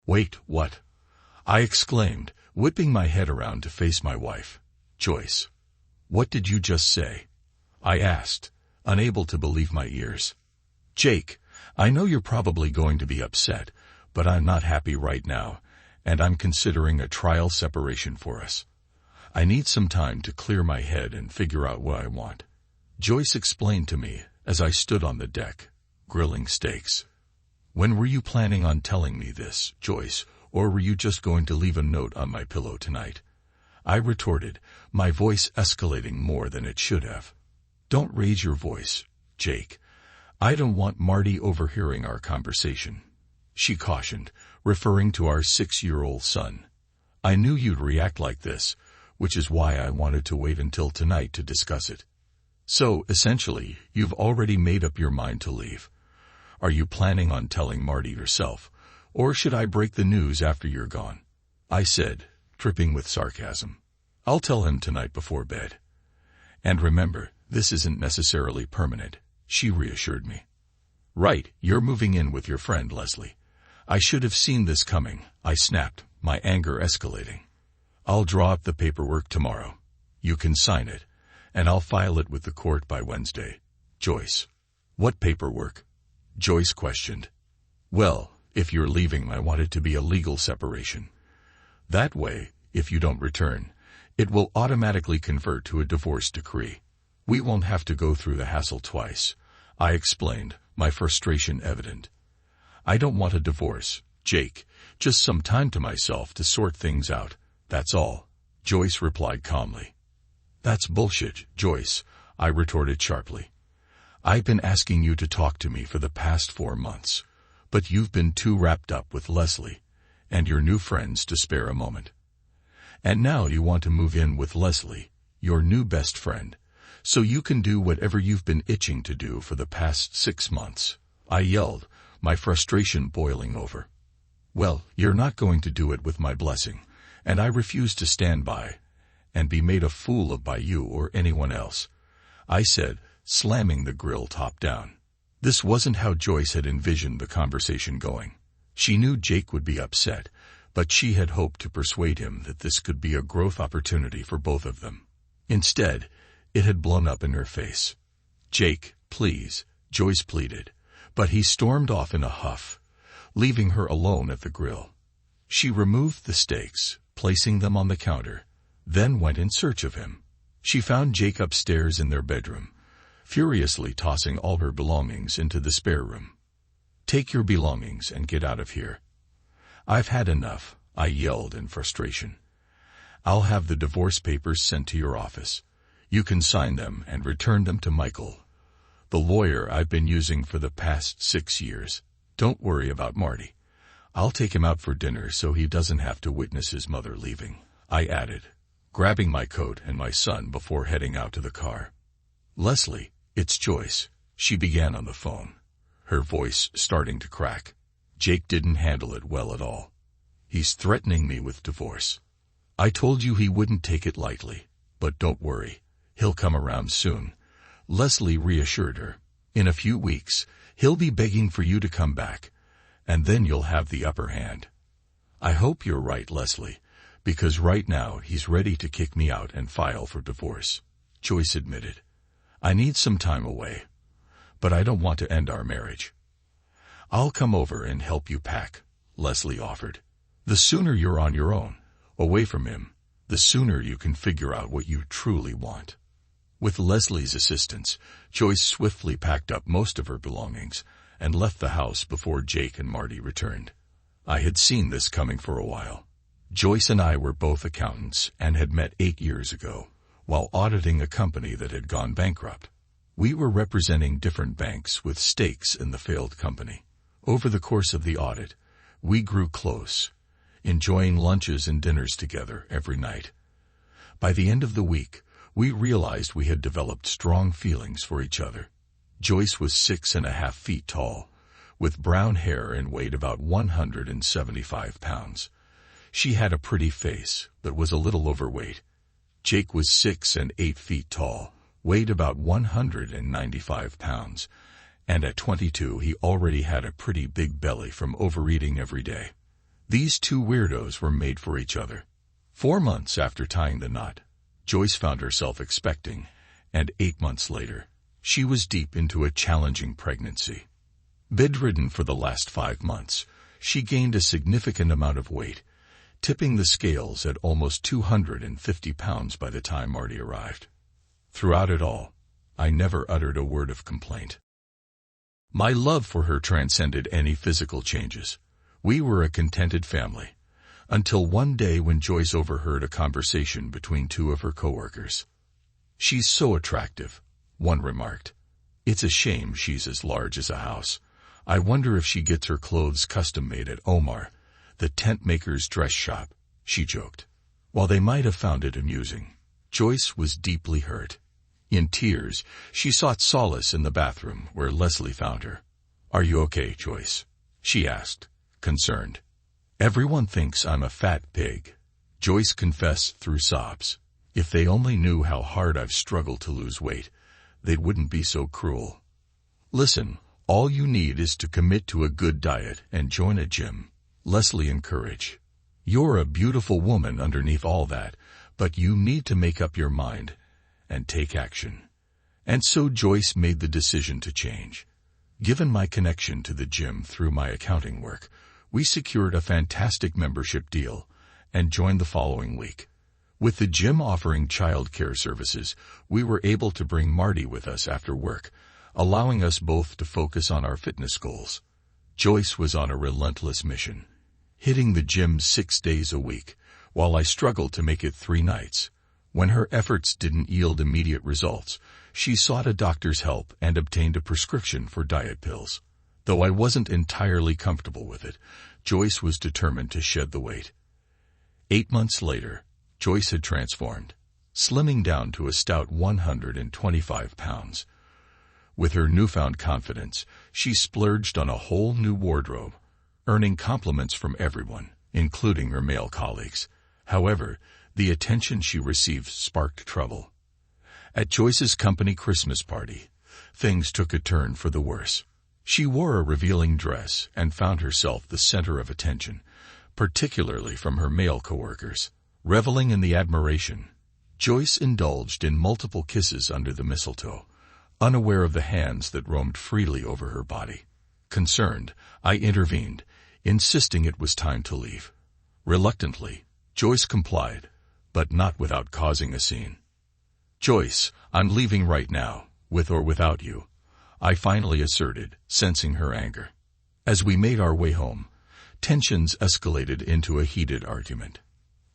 Wait, what? I exclaimed, whipping my head around to face my wife. Joyce. What did you just say? I asked, unable to believe my ears. Jake, I know you're probably going to be upset, but I'm not happy right now, and I'm considering a trial separation for us. I need some time to clear my head and figure out what I want. Joyce explained to me as I stood on the deck, grilling steaks. When were you planning on telling me this, Joyce, or were you just going to leave a note on my pillow tonight? I retorted, my voice escalating more than it should have. Don't raise your voice, Jake. I don't want Marty overhearing our conversation, she cautioned, referring to our 6-year-old son. I knew you'd react like this, which is why I wanted to wait until tonight to discuss it. So, essentially, you've already made up your mind to leave. Are you planning on telling Marty yourself, or should I break the news after you're gone? I said, dripping with sarcasm. I'll tell him tonight before bed. And remember, this isn't necessarily permanent, she reassured me. Right, you're moving in with your friend Leslie. I should have seen this coming, I snapped, my anger escalating. I'll draw up the paperwork tomorrow. You can sign it, and I'll file it with the court by Wednesday. Joyce. What paperwork? Joyce questioned. Well, if you're leaving, I want it to be a legal separation. That way, if you don't return, it will automatically convert to a divorce decree. We won't have to go through the hassle twice, I explained, my frustration evident. I don't want a divorce, Jake, just some time to myself to sort things out, that's all, Joyce replied calmly. That's bullshit, Joyce, I retorted sharply. I've been asking you to talk to me for the past 4 months, but you've been too wrapped up with Leslie and your new friends to spare a moment. And now you want to move in with Leslie, your new best friend, so you can do whatever you've been itching to do for the past 6 months, I yelled, my frustration boiling over. Well, you're not going to do it with my blessing, and I refuse to stand by and be made a fool of by you or anyone else, I said, slamming the grill top down. This wasn't how Joyce had envisioned the conversation going. She knew Jake would be upset, but she had hoped to persuade him that this could be a growth opportunity for both of them. Instead, it had blown up in her face. Jake, please, Joyce pleaded, but he stormed off in a huff, leaving her alone at the grill. She removed the steaks, placing them on the counter, then went in search of him. She found Jake upstairs in their bedroom, furiously tossing all her belongings into the spare room. Take your belongings and get out of here. I've had enough, I yelled in frustration. I'll have the divorce papers sent to your office. You can sign them and return them to Michael, the lawyer I've been using for the past 6 years. Don't worry about Marty. I'll take him out for dinner so he doesn't have to witness his mother leaving, I added, grabbing my coat and my son before heading out to the car. Leslie, it's Joyce, she began on the phone, her voice starting to crack. Jake didn't handle it well at all. He's threatening me with divorce. I told you he wouldn't take it lightly, but don't worry, he'll come around soon, Leslie reassured her. In a few weeks, he'll be begging for you to come back, and then you'll have the upper hand. I hope you're right, Leslie, because right now he's ready to kick me out and file for divorce, Joyce admitted. I need some time away, but I don't want to end our marriage. I'll come over and help you pack, Leslie offered. The sooner you're on your own, away from him, the sooner you can figure out what you truly want. With Leslie's assistance, Joyce swiftly packed up most of her belongings and left the house before Jake and Marty returned. I had seen this coming for a while. Joyce and I were both accountants and had met 8 years ago, while auditing a company that had gone bankrupt. We were representing different banks with stakes in the failed company. Over the course of the audit, we grew close, enjoying lunches and dinners together every night. By the end of the week, we realized we had developed strong feelings for each other. Joyce was 6.5 feet tall, with brown hair and weighed about 175 pounds. She had a pretty face, but was a little overweight. Jake was 6 and 8 feet tall, weighed about 195 pounds, and at 22 he already had a pretty big belly from overeating every day. These two weirdos were made for each other. 4 months after tying the knot, Joyce found herself expecting, and 8 months later, she was deep into a challenging pregnancy. Bedridden for the last 5 months, she gained a significant amount of weight, tipping the scales at almost 250 pounds by the time Marty arrived. Throughout it all, I never uttered a word of complaint. My love for her transcended any physical changes. We were a contented family, until one day when Joyce overheard a conversation between two of her coworkers. "She's so attractive," one remarked. "It's a shame she's as large as a house. I wonder if she gets her clothes custom-made at Omar, the tent maker's dress shop," she joked. While they might have found it amusing, Joyce was deeply hurt. In tears, she sought solace in the bathroom where Leslie found her. "Are you okay, Joyce?" she asked, concerned. "Everyone thinks I'm a fat pig," Joyce confessed through sobs. "If they only knew how hard I've struggled to lose weight, they wouldn't be so cruel." "Listen, all you need is to commit to a good diet and join a gym," Leslie encouraged. "You're a beautiful woman underneath all that, but you need to make up your mind and take action." And so Joyce made the decision to change. Given my connection to the gym through my accounting work, we secured a fantastic membership deal and joined the following week. With the gym offering childcare services, we were able to bring Marty with us after work, allowing us both to focus on our fitness goals. Joyce was on a relentless mission, hitting the gym 6 days a week, while I struggled to make it 3 nights. When her efforts didn't yield immediate results, she sought a doctor's help and obtained a prescription for diet pills. Though I wasn't entirely comfortable with it, Joyce was determined to shed the weight. 8 months later, Joyce had transformed, slimming down to a stout 125 pounds. With her newfound confidence, she splurged on a whole new wardrobe, earning compliments from everyone, including her male colleagues. However, the attention she received sparked trouble. At Joyce's company Christmas party, things took a turn for the worse. She wore a revealing dress and found herself the center of attention, particularly from her male coworkers. Reveling in the admiration, Joyce indulged in multiple kisses under the mistletoe, unaware of the hands that roamed freely over her body. Concerned, I intervened, insisting it was time to leave. Reluctantly, Joyce complied, but not without causing a scene. "Joyce, I'm leaving right now, with or without you," I finally asserted, sensing her anger. As we made our way home, tensions escalated into a heated argument.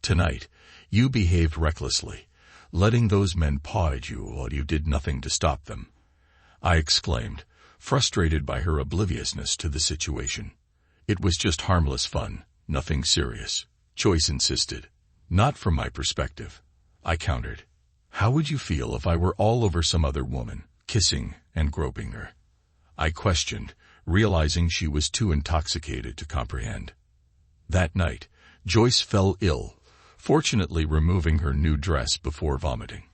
"Tonight, you behaved recklessly, letting those men paw at you while you did nothing to stop them," I exclaimed, frustrated by her obliviousness to the situation. "It was just harmless fun, nothing serious," Joyce insisted. "Not from my perspective," I countered. "How would you feel if I were all over some other woman, kissing and groping her?" I questioned, realizing she was too intoxicated to comprehend. That night, Joyce fell ill, fortunately removing her new dress before vomiting.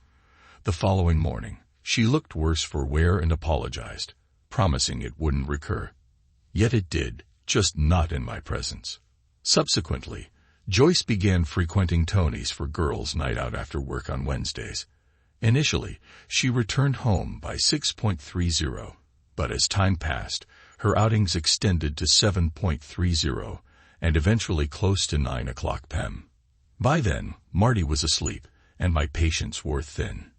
The following morning, she looked worse for wear and apologized, promising it wouldn't recur. Yet it did, just not in my presence. Subsequently, Joyce began frequenting Tony's for girls' night out after work on Wednesdays. Initially, she returned home by 6:30, but as time passed, her outings extended to 7:30 and eventually close to 9 o'clock p.m. By then, Marty was asleep, and my patience wore thin.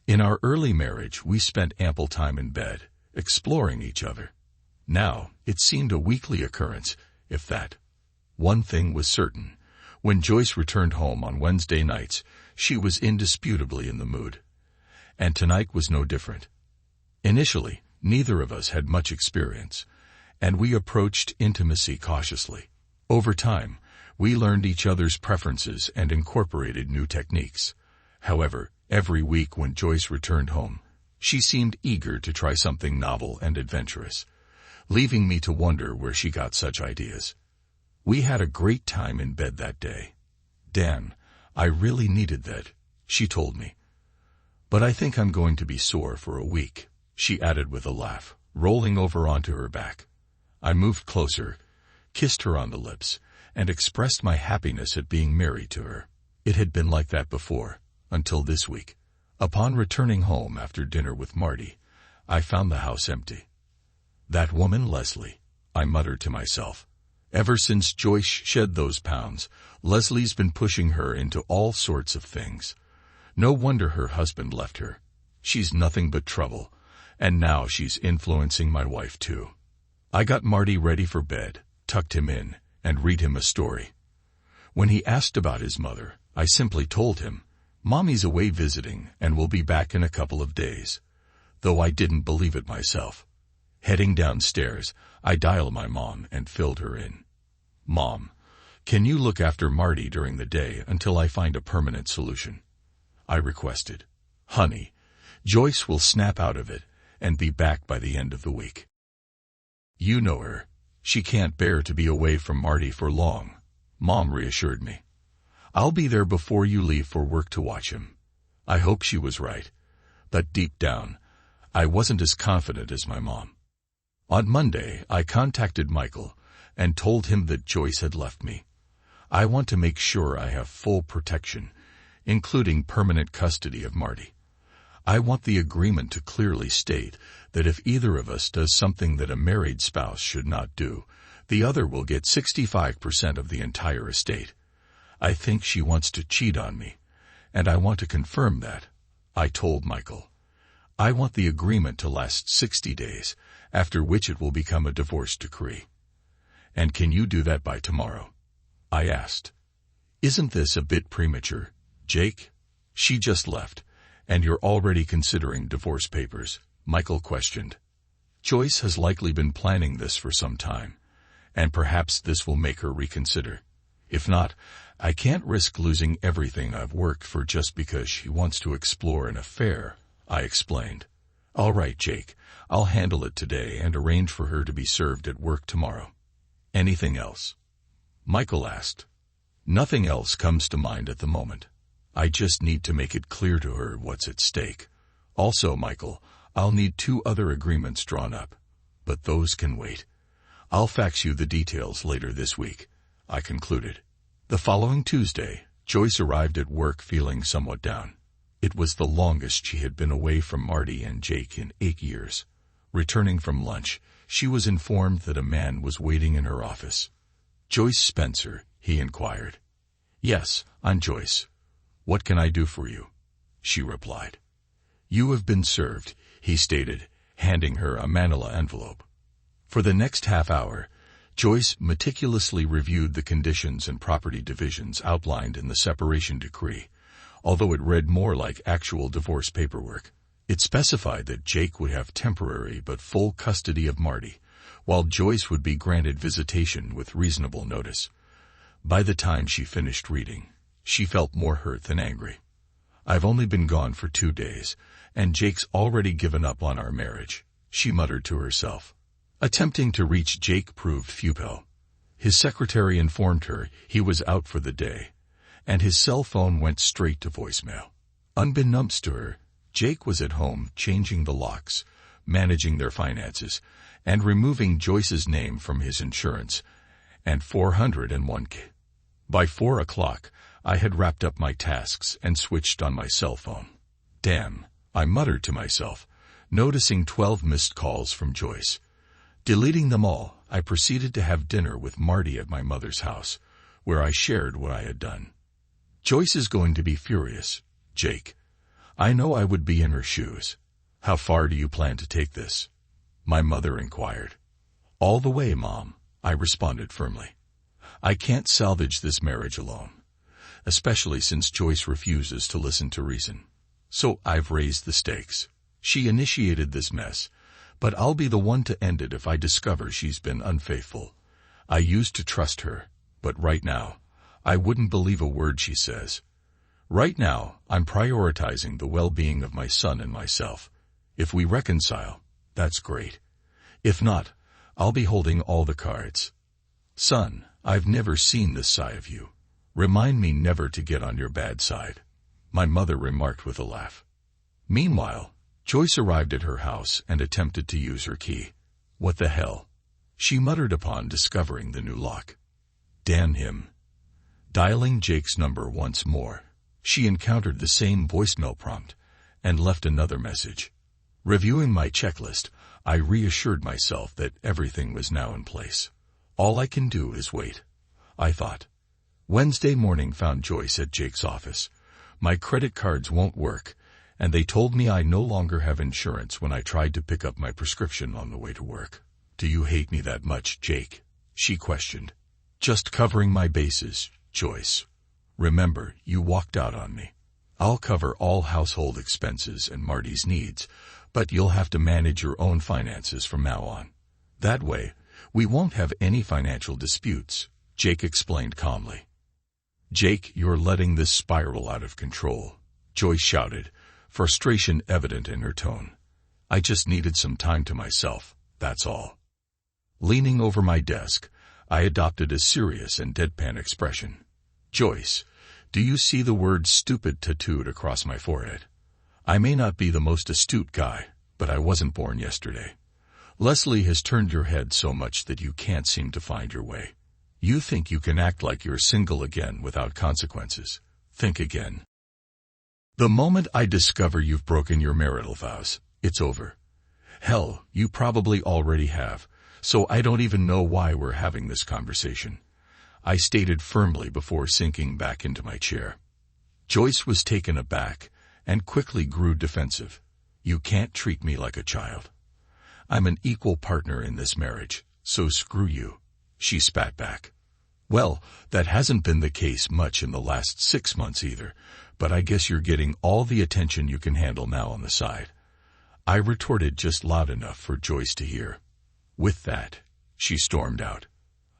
In our early marriage, we spent ample time in bed, exploring each other. Now, it seemed a weekly occurrence, if that. One thing was certain. When Joyce returned home on Wednesday nights, she was indisputably in the mood. And tonight was no different. Initially, neither of us had much experience, and we approached intimacy cautiously. Over time, we learned each other's preferences and incorporated new techniques. However, every week when Joyce returned home, she seemed eager to try something novel and adventurous, leaving me to wonder where she got such ideas. We had a great time in bed that day. "Dan, I really needed that," she told me. "But I think I'm going to be sore for a week," she added with a laugh, rolling over onto her back. I moved closer, kissed her on the lips, and expressed my happiness at being married to her. It had been like that before, until this week. Upon returning home after dinner with Marty, I found the house empty. That woman, Leslie, I muttered to myself. Ever since Joyce shed those pounds, Leslie's been pushing her into all sorts of things. No wonder her husband left her. She's nothing but trouble, and now she's influencing my wife too. I got Marty ready for bed, tucked him in, and read him a story. When he asked about his mother, I simply told him, "Mommy's away visiting and will be back in a couple of days," though I didn't believe it myself. Heading downstairs, I dialed my mom and filled her in. "Mom, can you look after Marty during the day until I find a permanent solution?" I requested. "Honey, Joyce will snap out of it and be back by the end of the week. You know her. She can't bear to be away from Marty for long," Mom reassured me. "I'll be there before you leave for work to watch him." I hope she was right, but deep down, I wasn't as confident as my mom. On Monday, I contacted Michael and told him that Joyce had left me. I want to make sure I have full protection, including permanent custody of Marty. I want the agreement to clearly state that if either of us does something that a married spouse should not do, the other will get 65% of the entire estate. I think she wants to cheat on me, and I want to confirm that. I told Michael. I want the agreement to last 60 days, after which it will become a divorce decree. "And can you do that by tomorrow?" I asked. "Isn't this a bit premature, Jake? She just left, and you're already considering divorce papers," Michael questioned. "Joyce has likely been planning this for some time, and perhaps this will make her reconsider. If not, I can't risk losing everything I've worked for just because she wants to explore an affair," I explained. "All right, Jake, I'll handle it today and arrange for her to be served at work tomorrow." "Anything else?" Michael asked. "Nothing else comes to mind at the moment. I just need to make it clear to her what's at stake. Also, Michael, I'll need 2 other agreements drawn up, but those can wait. I'll fax you the details later this week," I concluded. The following Tuesday, Joyce arrived at work feeling somewhat down. It was the longest she had been away from Marty and Jake in 8 years. Returning from lunch, she was informed that a man was waiting in her office. "Joyce Spencer?" he inquired. "Yes, I'm Joyce. What can I do for you?" she replied. "You have been served," he stated, handing her a manila envelope. For the next half hour, Joyce meticulously reviewed the conditions and property divisions outlined in the separation decree, although it read more like actual divorce paperwork. It specified that Jake would have temporary but full custody of Marty, while Joyce would be granted visitation with reasonable notice. By the time she finished reading, she felt more hurt than angry. "I've only been gone for 2 days, and Jake's already given up on our marriage," she muttered to herself. Attempting to reach Jake proved futile. His secretary informed her he was out for the day, and his cell phone went straight to voicemail. Unbeknownst to her, Jake was at home changing the locks, managing their finances, and removing Joyce's name from his insurance and 401k. By 4 o'clock, I had wrapped up my tasks and switched on my cell phone. "Damn," I muttered to myself, noticing 12 missed calls from Joyce. Deleting them all, I proceeded to have dinner with Marty at my mother's house, where I shared what I had done. "Joyce is going to be furious, Jake. I know I would be in her shoes. How far do you plan to take this?" my mother inquired. "All the way, Mom," I responded firmly. "I can't salvage this marriage alone, especially since Joyce refuses to listen to reason. So I've raised the stakes. She initiated this mess, but I'll be the one to end it if I discover she's been unfaithful. I used to trust her, but right now, I wouldn't believe a word she says. Right now, I'm prioritizing the well-being of my son and myself. If we reconcile, that's great. If not, I'll be holding all the cards. Son, I've never seen this side of you. Remind me never to get on your bad side," my mother remarked with a laugh. Meanwhile, Joyce arrived at her house and attempted to use her key. "What the hell?" she muttered upon discovering the new lock. Damn him. Dialing Jake's number once more, she encountered the same voicemail prompt and left another message. Reviewing my checklist, I reassured myself that everything was now in place. All I can do is wait, I thought. Wednesday morning found Joyce at Jake's office. My credit cards won't work, and they told me I no longer have insurance when I tried to pick up my prescription on the way to work. Do you hate me that much, Jake? She questioned. Just covering my bases, Joyce. Remember, you walked out on me. I'll cover all household expenses and Marty's needs, but you'll have to manage your own finances from now on. That way, we won't have any financial disputes, Jake explained calmly. Jake, you're letting this spiral out of control, Joyce shouted, frustration evident in her tone. I just needed some time to myself, that's all. Leaning over my desk, I adopted a serious and deadpan expression. Joyce, do you see the word stupid tattooed across my forehead? I may not be the most astute guy, but I wasn't born yesterday. Leslie has turned your head so much that you can't seem to find your way. You think you can act like you're single again without consequences. Think again. The moment I discover you've broken your marital vows, it's over. Hell, you probably already have, so I don't even know why we're having this conversation, I stated firmly before sinking back into my chair. Joyce was taken aback and quickly grew defensive. You can't treat me like a child. I'm an equal partner in this marriage, so screw you, she spat back. Well, that hasn't been the case much in the last 6 months either, but I guess you're getting all the attention you can handle now on the side. I retorted just loud enough for Joyce to hear. With that, she stormed out.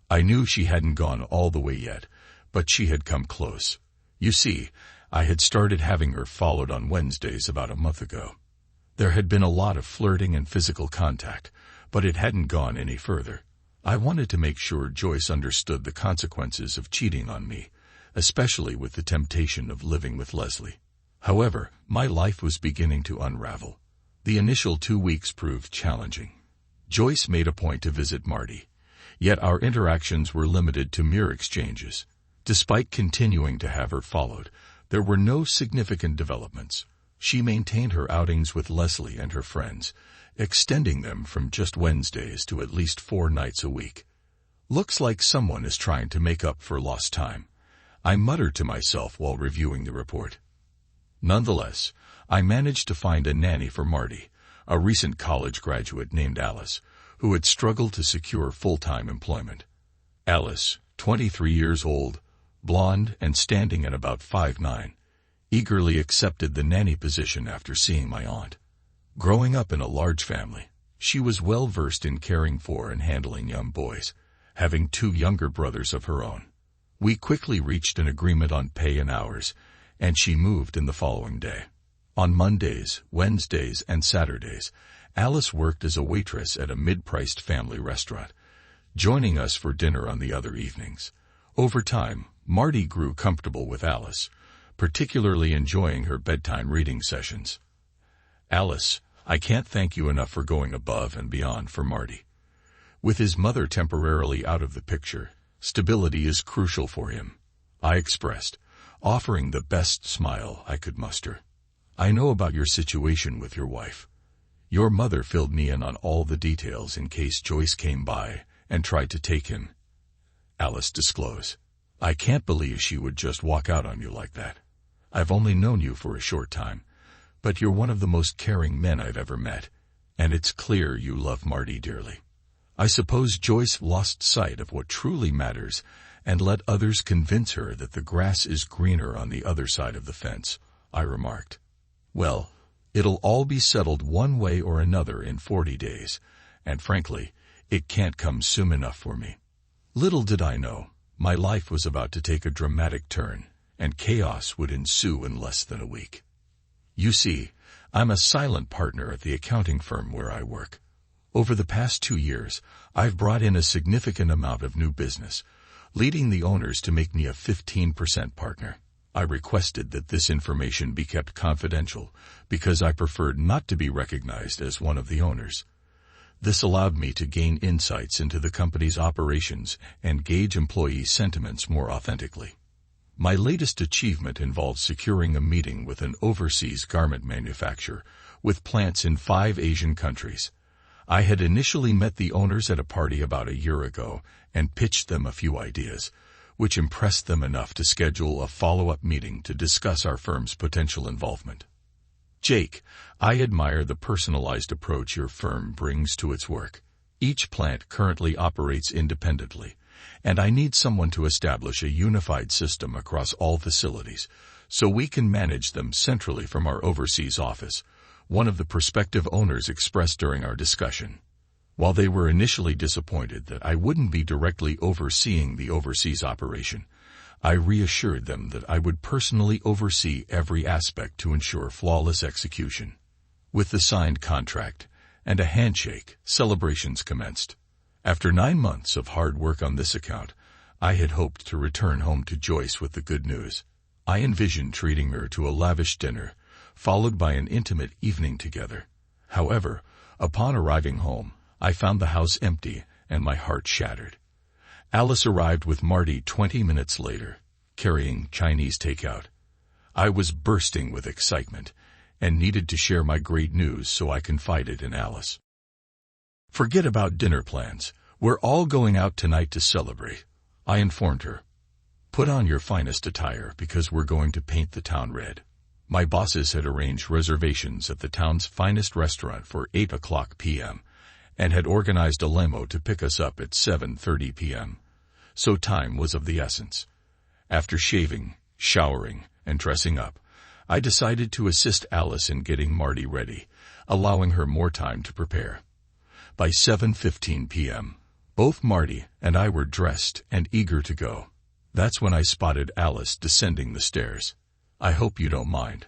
I knew she hadn't gone all the way yet, but she had come close. You see, I had started having her followed on Wednesdays about a month ago. There had been a lot of flirting and physical contact, but it hadn't gone any further. I wanted to make sure Joyce understood the consequences of cheating on me, especially with the temptation of living with Leslie. However, my life was beginning to unravel. The initial 2 weeks proved challenging. Joyce made a point to visit Marty, yet our interactions were limited to mere exchanges. Despite continuing to have her followed, there were no significant developments. She maintained her outings with Leslie and her friends, extending them from just Wednesdays to at least 4 nights a week. Looks like someone is trying to make up for lost time, I muttered to myself while reviewing the report. Nonetheless, I managed to find a nanny for Marty, a recent college graduate named Alice, who had struggled to secure full-time employment. Alice, 23 years old, blonde and standing at about 5'9", eagerly accepted the nanny position after seeing my aunt. Growing up in a large family, she was well versed in caring for and handling young boys, having 2 younger brothers of her own. We quickly reached an agreement on pay and hours, and she moved in the following day. On Mondays, Wednesdays, and Saturdays, Alice worked as a waitress at a mid-priced family restaurant, joining us for dinner on the other evenings. Over time, Marty grew comfortable with Alice, particularly enjoying her bedtime reading sessions. Alice, I can't thank you enough for going above and beyond for Marty. With his mother temporarily out of the picture, stability is crucial for him, I expressed, offering the best smile I could muster. I know about your situation with your wife. Your mother filled me in on all the details in case Joyce came by and tried to take him, Alice disclosed. I can't believe she would just walk out on you like that. I've only known you for a short time, but you're one of the most caring men I've ever met, and it's clear you love Marty dearly. I suppose Joyce lost sight of what truly matters and let others convince her that the grass is greener on the other side of the fence, I remarked. Well, it'll all be settled one way or another in 40 days, and frankly, it can't come soon enough for me. Little did I know, my life was about to take a dramatic turn, and chaos would ensue in less than a week. You see, I'm a silent partner at the accounting firm where I work. Over the past 2 years, I've brought in a significant amount of new business, leading the owners to make me a 15% partner. I requested that this information be kept confidential because I preferred not to be recognized as one of the owners. This allowed me to gain insights into the company's operations and gauge employee sentiments more authentically. My latest achievement involved securing a meeting with an overseas garment manufacturer with plants in 5 Asian countries. I had initially met the owners at a party about a year ago and pitched them a few ideas, which impressed them enough to schedule a follow-up meeting to discuss our firm's potential involvement. Jake, I admire the personalized approach your firm brings to its work. Each plant currently operates independently, and I need someone to establish a unified system across all facilities so we can manage them centrally from our overseas office, one of the prospective owners expressed during our discussion. While they were initially disappointed that I wouldn't be directly overseeing the overseas operation, I reassured them that I would personally oversee every aspect to ensure flawless execution. With the signed contract and a handshake, celebrations commenced. After 9 months of hard work on this account, I had hoped to return home to Joyce with the good news. I envisioned treating her to a lavish dinner, followed by an intimate evening together. However, upon arriving home, I found the house empty and my heart shattered. Alice arrived with Marty 20 minutes later, carrying Chinese takeout. I was bursting with excitement and needed to share my great news, so I confided in Alice. "Forget about dinner plans. We're all going out tonight to celebrate," I informed her. "Put on your finest attire because we're going to paint the town red." My bosses had arranged reservations at the town's finest restaurant for 8 p.m. and had organized a limo to pick us up at 7:30 p.m., so time was of the essence. After shaving, showering, and dressing up, I decided to assist Alice in getting Marty ready, allowing her more time to prepare. By 7:15 p.m., both Marty and I were dressed and eager to go. That's when I spotted Alice descending the stairs. "I hope you don't mind.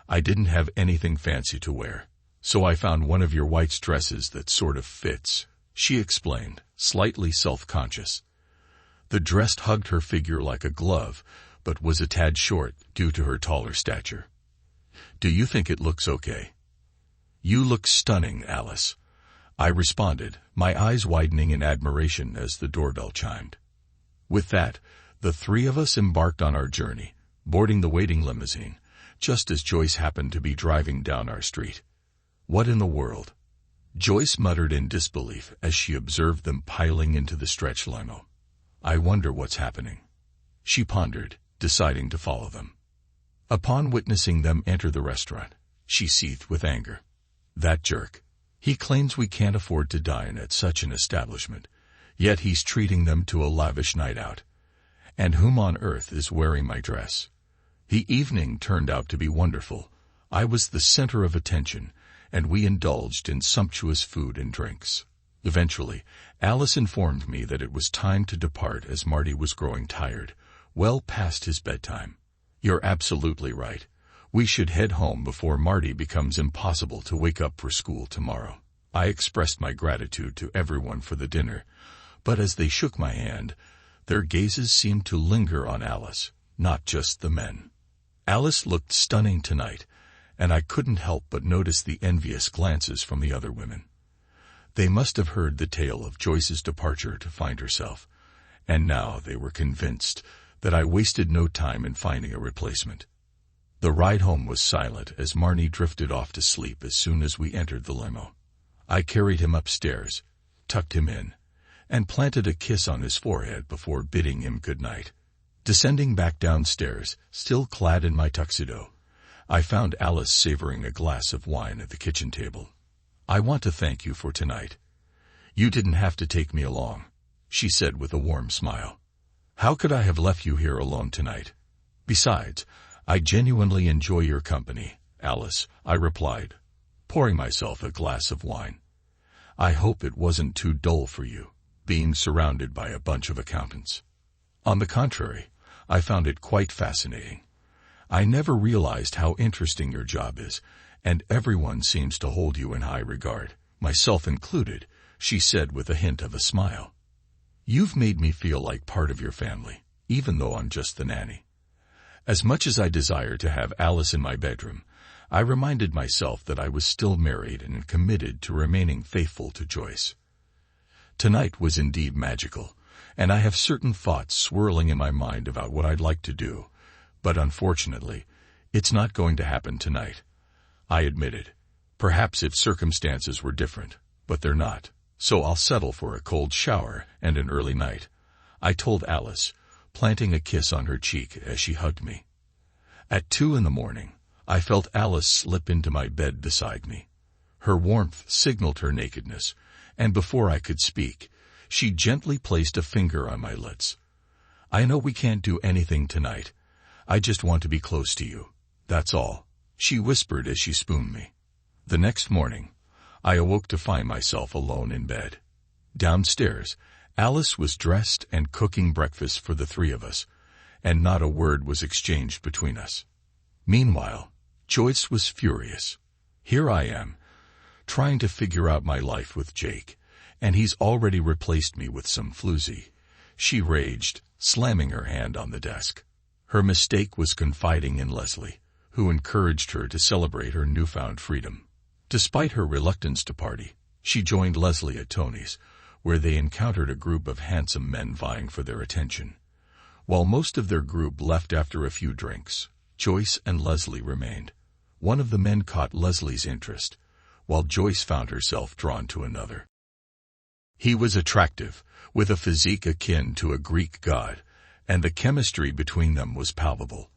I didn't have anything fancy to wear, so I found one of your white dresses that sort of fits," she explained, slightly self-conscious. The dress hugged her figure like a glove, but was a tad short due to her taller stature. "Do you think it looks okay?" "You look stunning, Alice," I responded, my eyes widening in admiration as the doorbell chimed. With that, the 3 of us embarked on our journey, boarding the waiting limousine, just as Joyce happened to be driving down our street. "What in the world?" Joyce muttered in disbelief as she observed them piling into the stretch limo. "I wonder what's happening," she pondered, deciding to follow them. Upon witnessing them enter the restaurant, she seethed with anger. "That jerk. He claims we can't afford to dine at such an establishment, yet he's treating them to a lavish night out. And whom on earth is wearing my dress?" The evening turned out to be wonderful. I was the center of attention, and we indulged in sumptuous food and drinks. Eventually, Alice informed me that it was time to depart as Marty was growing tired, well past his bedtime. "You're absolutely right. We should head home before Marty becomes impossible to wake up for school tomorrow." I expressed my gratitude to everyone for the dinner, but as they shook my hand, their gazes seemed to linger on Alice, not just the men. Alice looked stunning tonight, and I couldn't help but notice the envious glances from the other women. They must have heard the tale of Joyce's departure to find herself, and now they were convinced that I wasted no time in finding a replacement. The ride home was silent as Marty drifted off to sleep as soon as we entered the limo. I carried him upstairs, tucked him in, and planted a kiss on his forehead before bidding him good night. Descending back downstairs, still clad in my tuxedo, I found Alice savoring a glass of wine at the kitchen table. "I want to thank you for tonight. You didn't have to take me along," she said with a warm smile. "How could I have left you here alone tonight? Besides, I genuinely enjoy your company, Alice," I replied, pouring myself a glass of wine. "I hope it wasn't too dull for you, being surrounded by a bunch of accountants." On the contrary, I found it quite fascinating. "I never realized how interesting your job is, and everyone seems to hold you in high regard, myself included," she said with a hint of a smile. "You've made me feel like part of your family, even though I'm just the nanny." As much as I desired to have Alice in my bedroom, I reminded myself that I was still married and committed to remaining faithful to Joyce. Tonight was indeed magical, and I have certain thoughts swirling in my mind about what I'd like to do, but unfortunately, it's not going to happen tonight. I admitted. Perhaps if circumstances were different, but they're not, so I'll settle for a cold shower and an early night, I told Alice, planting a kiss on her cheek as she hugged me. At 2 a.m, I felt Alice slip into my bed beside me. Her warmth signaled her nakedness, and before I could speak, she gently placed a finger on my lips. I know we can't do anything tonight. I just want to be close to you. That's all, she whispered as she spooned me. The next morning, I awoke to find myself alone in bed. Downstairs, Alice was dressed and cooking breakfast for the three of us, and not a word was exchanged between us. Meanwhile, Joyce was furious. Here I am, trying to figure out my life with Jake, and he's already replaced me with some floozy. She raged, slamming her hand on the desk. Her mistake was confiding in Leslie, who encouraged her to celebrate her newfound freedom. Despite her reluctance to party, she joined Leslie at Tony's, where they encountered a group of handsome men vying for their attention. While most of their group left after a few drinks, Joyce and Leslie remained. One of the men caught Leslie's interest, while Joyce found herself drawn to another. He was attractive, with a physique akin to a Greek god, and the chemistry between them was palpable.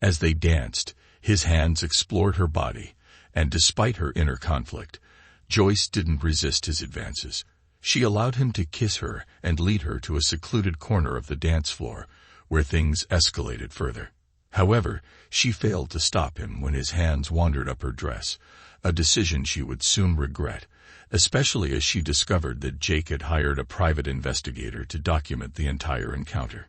As they danced, his hands explored her body, and despite her inner conflict, Joyce didn't resist his advances. She allowed him to kiss her and lead her to a secluded corner of the dance floor, where things escalated further. However, she failed to stop him when his hands wandered up her dress, a decision she would soon regret, especially as she discovered that Jake had hired a private investigator to document the entire encounter.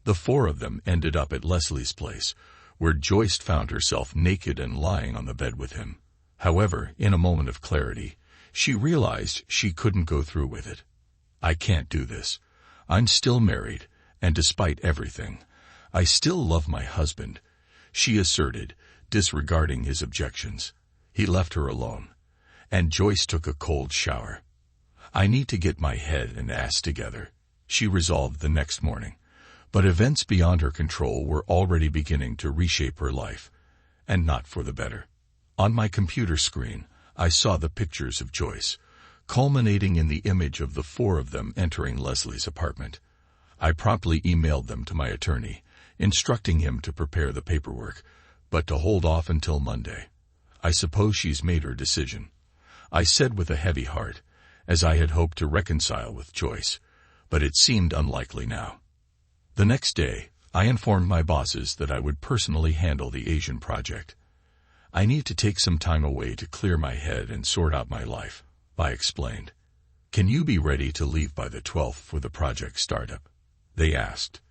The four of them ended up at Leslie's place, where Joyce found herself naked and lying on the bed with him. However, in a moment of clarity, she realized she couldn't go through with it. I can't do this. I'm still married, and despite everything, I still love my husband, she asserted, disregarding his objections. He left her alone, and Joyce took a cold shower. I need to get my head and ass together, she resolved the next morning, but events beyond her control were already beginning to reshape her life, and not for the better. On my computer screen, I saw the pictures of Joyce, culminating in the image of the four of them entering Leslie's apartment. I promptly emailed them to my attorney, instructing him to prepare the paperwork, but to hold off until Monday. I suppose she's made her decision, I said with a heavy heart, as I had hoped to reconcile with Joyce, but it seemed unlikely now. The next day, I informed my bosses that I would personally handle the Asian project. I need to take some time away to clear my head and sort out my life, I explained. Can you be ready to leave by the 12th for the project startup? They asked.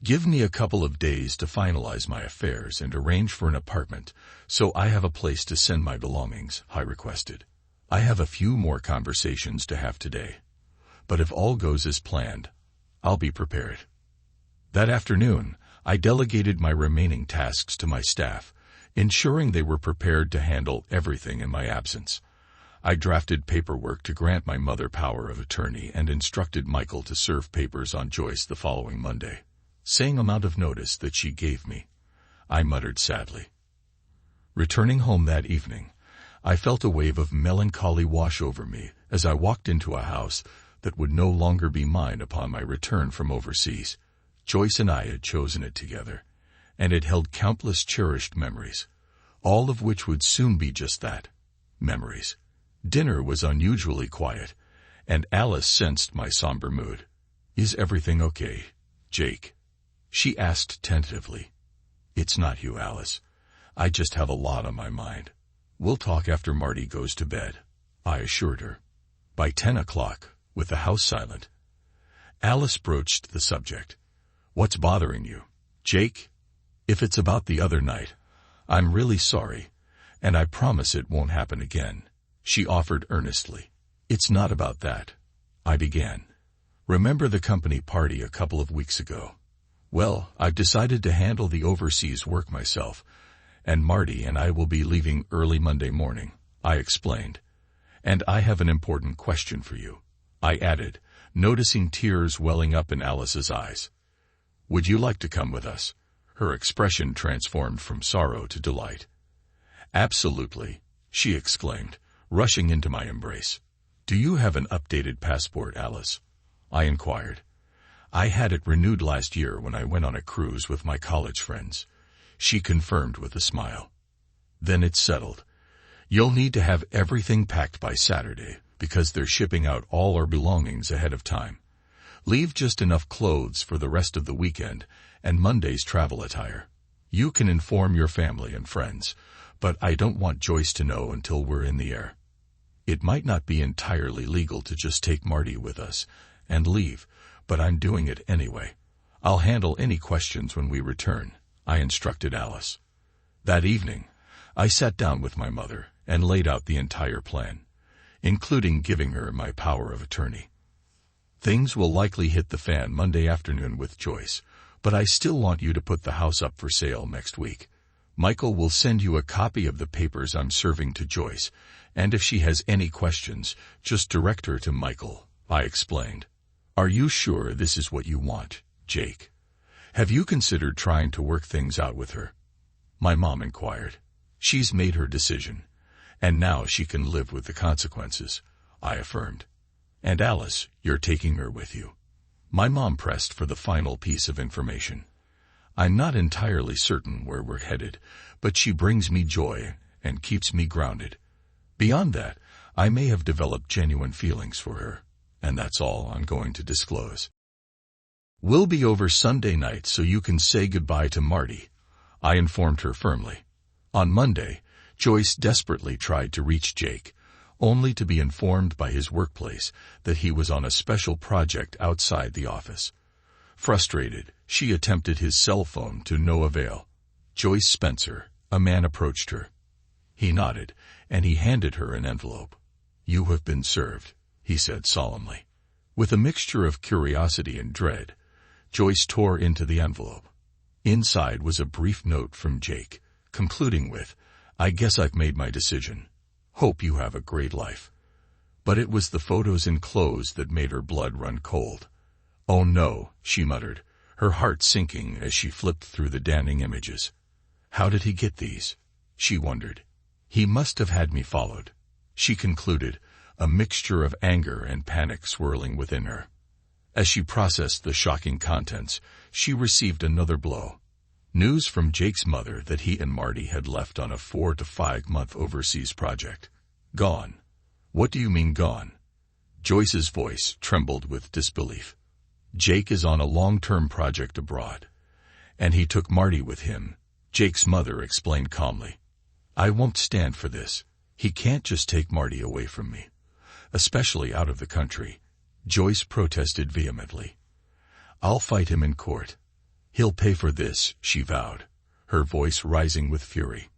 Give me a couple of days to finalize my affairs and arrange for an apartment so I have a place to send my belongings, I requested. I have a few more conversations to have today, but if all goes as planned, I'll be prepared. That afternoon, I delegated my remaining tasks to my staff, ensuring they were prepared to handle everything in my absence. I drafted paperwork to grant my mother power of attorney and instructed Michael to serve papers on Joyce the following Monday. Same amount of notice that she gave me, I muttered sadly. Returning home that evening, I felt a wave of melancholy wash over me as I walked into a house that would no longer be mine upon my return from overseas. Joyce and I had chosen it together, and it held countless cherished memories, all of which would soon be just that, memories. Dinner was unusually quiet, and Alice sensed my somber mood. Is everything okay, Jake? She asked tentatively. It's not you, Alice. I just have a lot on my mind. We'll talk after Marty goes to bed, I assured her. By 10 o'clock, with the house silent, Alice broached the subject. What's bothering you, Jake? If it's about the other night, I'm really sorry, and I promise it won't happen again, she offered earnestly. It's not about that, I began. Remember the company party a couple of weeks ago? Well, I've decided to handle the overseas work myself, and Marty and I will be leaving early Monday morning, I explained. And I have an important question for you, I added, noticing tears welling up in Alice's eyes. Would you like to come with us? Her expression transformed from sorrow to delight. Absolutely, she exclaimed, rushing into my embrace. Do you have an updated passport, Alice? I inquired. I had it renewed last year when I went on a cruise with my college friends, she confirmed with a smile. Then it's settled. You'll need to have everything packed by Saturday because they're shipping out all our belongings ahead of time. Leave just enough clothes for the rest of the weekend and Monday's travel attire. You can inform your family and friends, but I don't want Joyce to know until we're in the air. It might not be entirely legal to just take Marty with us and leave, but I'm doing it anyway. I'll handle any questions when we return, I instructed Alice. That evening, I sat down with my mother and laid out the entire plan, including giving her my power of attorney. Things will likely hit the fan Monday afternoon with Joyce, but I still want you to put the house up for sale next week. Michael will send you a copy of the papers I'm serving to Joyce, and if she has any questions, just direct her to Michael, I explained. Are you sure this is what you want, Jake? Have you considered trying to work things out with her? My mom inquired. She's made her decision, and now she can live with the consequences, I affirmed. And Alice, you're taking her with you. My mom pressed for the final piece of information. I'm not entirely certain where we're headed, but she brings me joy and keeps me grounded. Beyond that, I may have developed genuine feelings for her, and that's all I'm going to disclose. We'll be over Sunday night so you can say goodbye to Marty, I informed her firmly. On Monday, Joyce desperately tried to reach Jake, only to be informed by his workplace that he was on a special project outside the office. Frustrated, she attempted his cell phone to no avail. Joyce Spencer, a man approached her. He nodded, and he handed her an envelope. You have been served, he said solemnly. With a mixture of curiosity and dread, Joyce tore into the envelope. Inside was a brief note from Jake, concluding with, I guess I've made my decision. Hope you have a great life. But it was the photos enclosed that made her blood run cold. Oh no, she muttered, her heart sinking as she flipped through the damning images. How did he get these? She wondered. He must have had me followed, she concluded, a mixture of anger and panic swirling within her. As she processed the shocking contents, she received another blow. News from Jake's mother that he and Marty had left on a 4 to 5 month overseas project. Gone. What do you mean gone? Joyce's voice trembled with disbelief. Jake is on a long-term project abroad, and he took Marty with him, Jake's mother explained calmly. I won't stand for this. He can't just take Marty away from me, especially out of the country, Joyce protested vehemently. I'll fight him in court. He'll pay for this, she vowed, her voice rising with fury.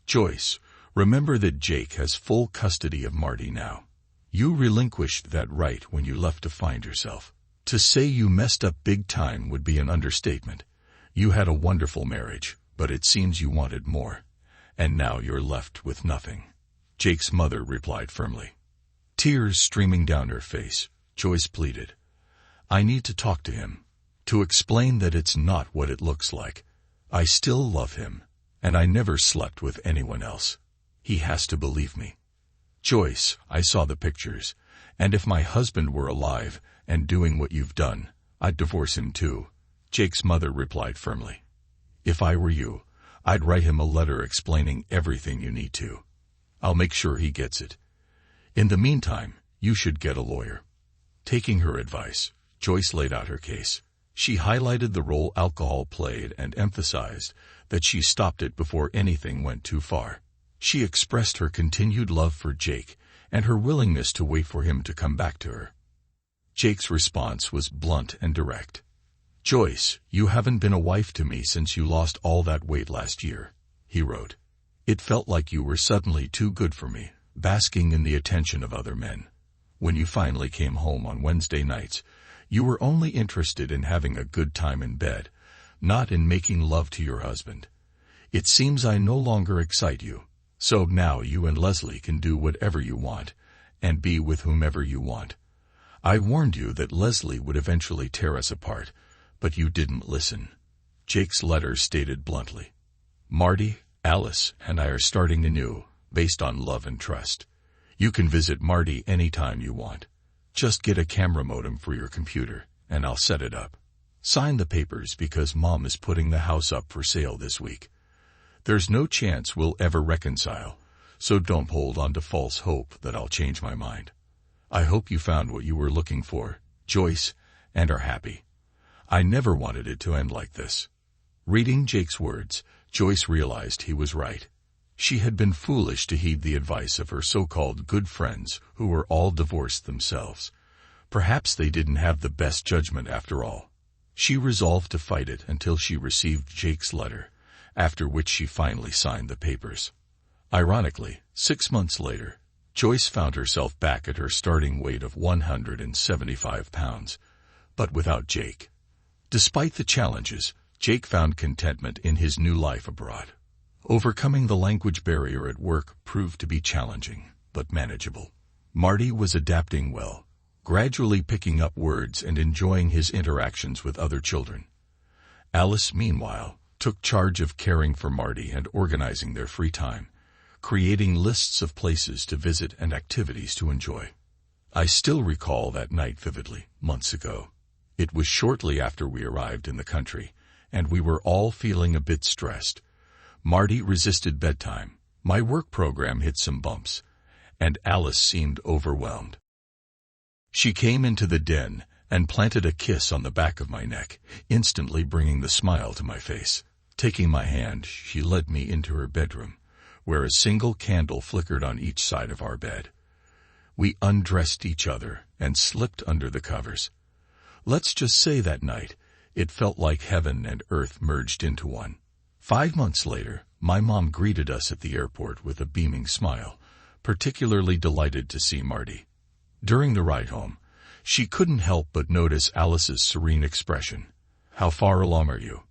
Joyce, remember that Jake has full custody of Marty now. You relinquished that right when you left to find yourself. To say you messed up big time would be an understatement. You had a wonderful marriage, but it seems you wanted more. And now you're left with nothing, Jake's mother replied firmly. Tears streaming down her face, Joyce pleaded. I need to talk to him, to explain that it's not what it looks like. I still love him, and I never slept with anyone else. He has to believe me. Joyce, I saw the pictures, and if my husband were alive and doing what you've done, I'd divorce him too, Jake's mother replied firmly. If I were you, I'd write him a letter explaining everything you need to. I'll make sure he gets it. In the meantime, you should get a lawyer. Taking her advice, Joyce laid out her case. She highlighted the role alcohol played and emphasized that she stopped it before anything went too far. She expressed her continued love for Jake and her willingness to wait for him to come back to her. Jake's response was blunt and direct. Joyce, you haven't been a wife to me since you lost all that weight last year, he wrote. It felt like you were suddenly too good for me, basking in the attention of other men. When you finally came home on Wednesday nights, you were only interested in having a good time in bed, not in making love to your husband. It seems I no longer excite you, so now you and Leslie can do whatever you want, and be with whomever you want. I warned you that Leslie would eventually tear us apart, but you didn't listen. Jake's letter stated bluntly, Marty, Alice, and I are starting anew, based on love and trust. You can visit Marty anytime you want. Just get a camera modem for your computer, and I'll set it up. Sign the papers because Mom is putting the house up for sale this week. There's no chance we'll ever reconcile, so don't hold on to false hope that I'll change my mind. I hope you found what you were looking for, Joyce, and are happy. I never wanted it to end like this. Reading Jake's words, Joyce realized he was right. She had been foolish to heed the advice of her so-called good friends who were all divorced themselves. Perhaps they didn't have the best judgment after all. She resolved to fight it until she received Jake's letter, after which she finally signed the papers. Ironically, 6 months later, Joyce found herself back at her starting weight of 175 pounds, but without Jake. Despite the challenges, Jake found contentment in his new life abroad. Overcoming the language barrier at work proved to be challenging, but manageable. Marty was adapting well, gradually picking up words and enjoying his interactions with other children. Alice, meanwhile, took charge of caring for Marty and organizing their free time, creating lists of places to visit and activities to enjoy. I still recall that night vividly, months ago. It was shortly after we arrived in the country, and we were all feeling a bit stressed. Marty resisted bedtime, my work program hit some bumps, and Alice seemed overwhelmed. She came into the den and planted a kiss on the back of my neck, instantly bringing the smile to my face. Taking my hand, she led me into her bedroom, where a single candle flickered on each side of our bed. We undressed each other and slipped under the covers. Let's just say that night, it felt like heaven and earth merged into one. 5 months later, my mom greeted us at the airport with a beaming smile, particularly delighted to see Marty. During the ride home, she couldn't help but notice Alice's serene expression. "How far along are you?"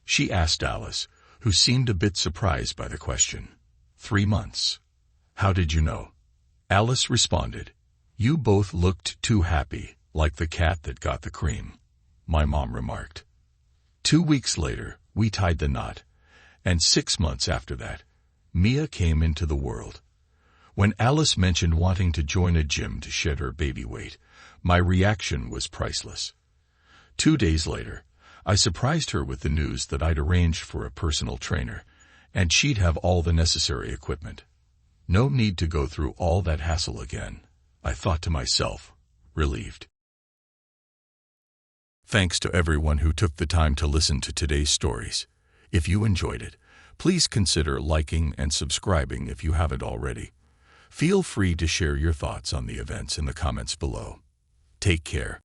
she asked Alice, who seemed a bit surprised by the question. 3 months. "How did you know?" Alice responded, "You both looked too happy, like the cat that got the cream," my mom remarked. 2 weeks later, we tied the knot, and 6 months after that, Mia came into the world. When Alice mentioned wanting to join a gym to shed her baby weight, my reaction was priceless. 2 days later, I surprised her with the news that I'd arranged for a personal trainer, and she'd have all the necessary equipment. No need to go through all that hassle again, I thought to myself, relieved. Thanks to everyone who took the time to listen to today's stories. If you enjoyed it, please consider liking and subscribing if you haven't already. Feel free to share your thoughts on the events in the comments below. Take care.